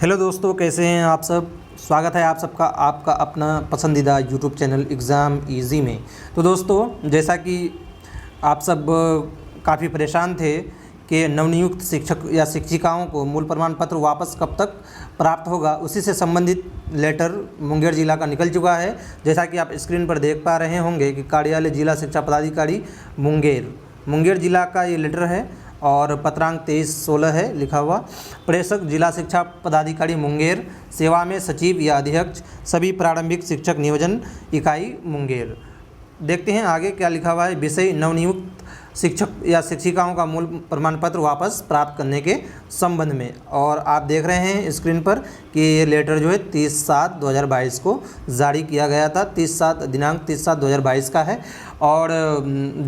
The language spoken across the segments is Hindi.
हेलो दोस्तों, कैसे हैं आप सब। स्वागत है आप सबका आपका अपना पसंदीदा यूट्यूब चैनल एग्ज़ाम इजी में। तो दोस्तों, जैसा कि आप सब काफ़ी परेशान थे कि नवनियुक्त शिक्षक या शिक्षिकाओं को मूल प्रमाण पत्र वापस कब तक प्राप्त होगा, उसी से संबंधित लेटर मुंगेर जिला का निकल चुका है। जैसा कि आप स्क्रीन पर देख पा रहे होंगे कि कार्यालय जिला शिक्षा पदाधिकारी मुंगेर जिला का ये लेटर है और पत्रांक 23/16 है लिखा हुआ। प्रेषक जिला शिक्षा पदाधिकारी मुंगेर, सेवा में सचिव या अध्यक्ष सभी प्रारंभिक शिक्षक नियोजन इकाई मुंगेर। देखते हैं आगे क्या लिखा हुआ है। विषय नवनियुक्त शिक्षक या शिक्षिकाओं का मूल प्रमाण पत्र वापस प्राप्त करने के संबंध में। और आप देख रहे हैं स्क्रीन पर कि ये लेटर जो है 30/7/2022 को जारी किया गया था। दिनांक 30/7/2022 का है और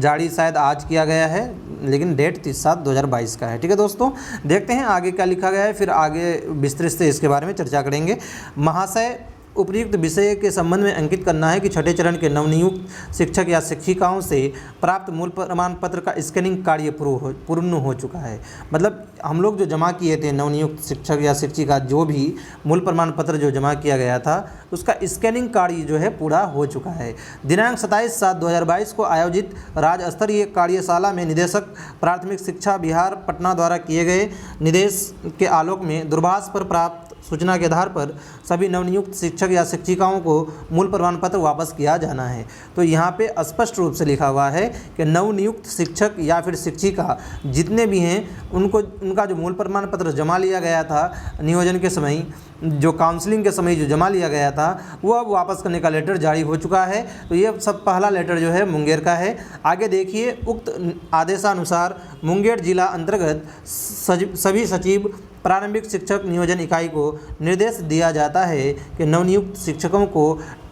जारी शायद आज किया गया है, लेकिन डेट 30/7/2022 का है। ठीक है दोस्तों, देखते हैं आगे क्या लिखा गया है, फिर आगे विस्तृत से इसके बारे में चर्चा करेंगे। महाशय, उपयुक्त विषय के संबंध में अंकित करना है कि छठे चरण के नवनियुक्त शिक्षक या शिक्षिकाओं से प्राप्त मूल प्रमाण पत्र का स्कैनिंग कार्य पूर्ण हो चुका है। मतलब हम लोग जो जमा किए थे नवनियुक्त शिक्षक या शिक्षिका, जो भी मूल प्रमाण पत्र जो जमा किया गया था उसका स्कैनिंग कार्य जो है पूरा हो चुका है। दिनांक 27/7/2022 को आयोजित राज्य स्तरीय कार्यशाला में निदेशक प्राथमिक शिक्षा बिहार पटना द्वारा किए गए निर्देश के आलोक में दूरभाष पर प्राप्त सूचना के आधार पर सभी नवनियुक्त शिक्षक या शिक्षिकाओं को मूल प्रमाण पत्र वापस किया जाना है। तो यहाँ पे स्पष्ट रूप से लिखा हुआ है कि नवनियुक्त शिक्षक या फिर शिक्षिका जितने भी हैं उनका जो मूल प्रमाण पत्र जमा लिया गया था नियोजन के समय, जो काउंसलिंग के समय जो जमा लिया गया था, वो अब वापस करने का लेटर जारी हो चुका है। तो ये सब पहला लेटर जो है मुंगेर का है। आगे देखिए, उक्त आदेशानुसार मुंगेर जिला अंतर्गत सभी सचिव प्रारंभिक शिक्षक नियोजन इकाई को निर्देश दिया जाता है कि नवनियुक्त शिक्षकों को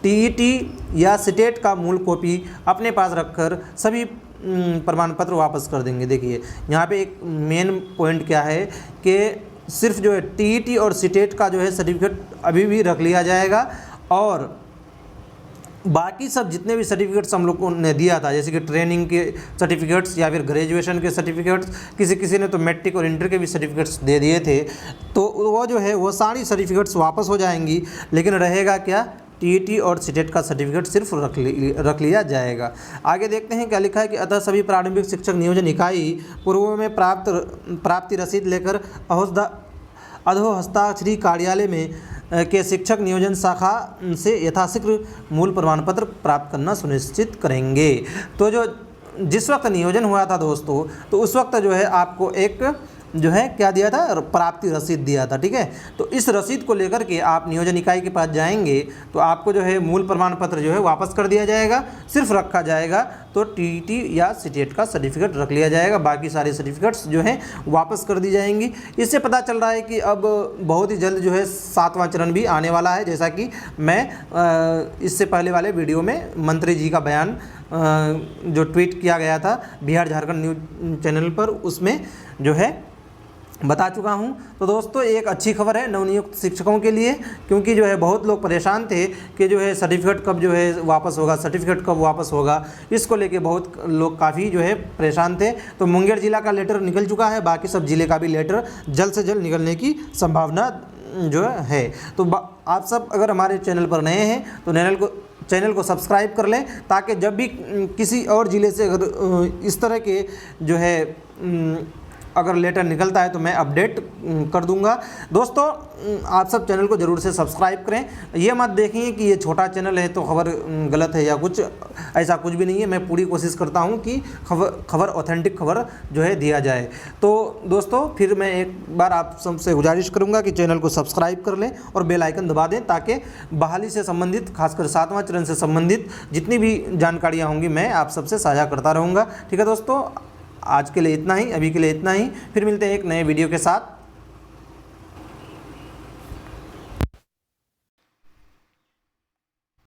टीईटी या सीटेट का मूल कॉपी अपने पास रखकर सभी प्रमाण पत्र वापस कर देंगे। देखिए यहाँ पे एक मेन पॉइंट क्या है कि सिर्फ जो है टीईटी और सीटेट का जो है सर्टिफिकेट अभी भी रख लिया जाएगा, और बाकी सब जितने भी सर्टिफिकेट्स हम लोग को ने दिया था, जैसे कि ट्रेनिंग के सर्टिफिकेट्स या फिर ग्रेजुएशन के सर्टिफिकेट्स, किसी ने तो मैट्रिक और इंटर के भी सर्टिफिकेट्स दे दिए थे, तो वो जो है वो सारी सर्टिफिकेट्स वापस हो जाएंगी। लेकिन रहेगा क्या, टीईटी और सीटेट का सर्टिफिकेट सिर्फ रख लिया जाएगा। आगे देखते हैं क्या लिखा है कि अतः सभी प्रारंभिक शिक्षक नियोजन इकाई पूर्व में प्राप्ति रसीद लेकर अधोहस्ताक्षरी कार्यालय में के शिक्षक नियोजन शाखा से यथाशीघ्र मूल प्रमाण पत्र प्राप्त करना सुनिश्चित करेंगे। तो जिस वक्त नियोजन हुआ था दोस्तों, तो उस वक्त जो है आपको एक जो है क्या दिया था, प्राप्ति रसीद दिया था। ठीक है, तो इस रसीद को लेकर के आप नियोजन इकाई के पास जाएंगे तो आपको जो है मूल प्रमाण पत्र जो है वापस कर दिया जाएगा, सिर्फ रखा जाएगा तो टीईटी या सीटेट का सर्टिफिकेट रख लिया जाएगा, बाकी सारे सर्टिफिकेट्स जो हैं वापस कर दी जाएंगी। इससे पता चल रहा है कि अब बहुत ही जल्द जो है 7वां चरण भी आने वाला है। जैसा कि मैं इससे पहले वाले वीडियो में मंत्री जी का बयान जो ट्वीट किया गया था बिहार झारखंड न्यूज चैनल पर, उसमें जो है बता चुका हूं। तो दोस्तों, एक अच्छी खबर है नवनियुक्त शिक्षकों के लिए, क्योंकि जो है बहुत लोग परेशान थे कि जो है सर्टिफिकेट कब जो है वापस होगा, इसको लेके बहुत लोग काफ़ी जो है परेशान थे। तो मुंगेर जिला का लेटर निकल चुका है, बाकी सब जिले का भी लेटर जल्द से जल्द निकलने की संभावना जो है। तो आप सब अगर हमारे चैनल पर नए हैं तो चैनल को सब्सक्राइब कर लें, ताकि जब भी किसी और ज़िले से अगर इस तरह के जो है अगर लेटर निकलता है तो मैं अपडेट कर दूंगा। दोस्तों, आप सब चैनल को ज़रूर से सब्सक्राइब करें। ये मत देखें कि ये छोटा चैनल है तो खबर गलत है या कुछ, ऐसा कुछ भी नहीं है। मैं पूरी कोशिश करता हूं कि खबर ऑथेंटिक खबर जो है दिया जाए। तो दोस्तों, फिर मैं एक बार आप सबसे गुजारिश करूंगा कि चैनल को सब्सक्राइब कर लें और बेल आइकन दबा दें, ताकि बहाली से संबंधित, खासकर 7वां चरण से संबंधित जितनी भी जानकारियाँ होंगी मैं आप सबसे साझा करता रहूँगा। ठीक है दोस्तों, आज के लिए इतना ही, अभी के लिए इतना ही। फिर मिलते हैं एक नए वीडियो के साथ।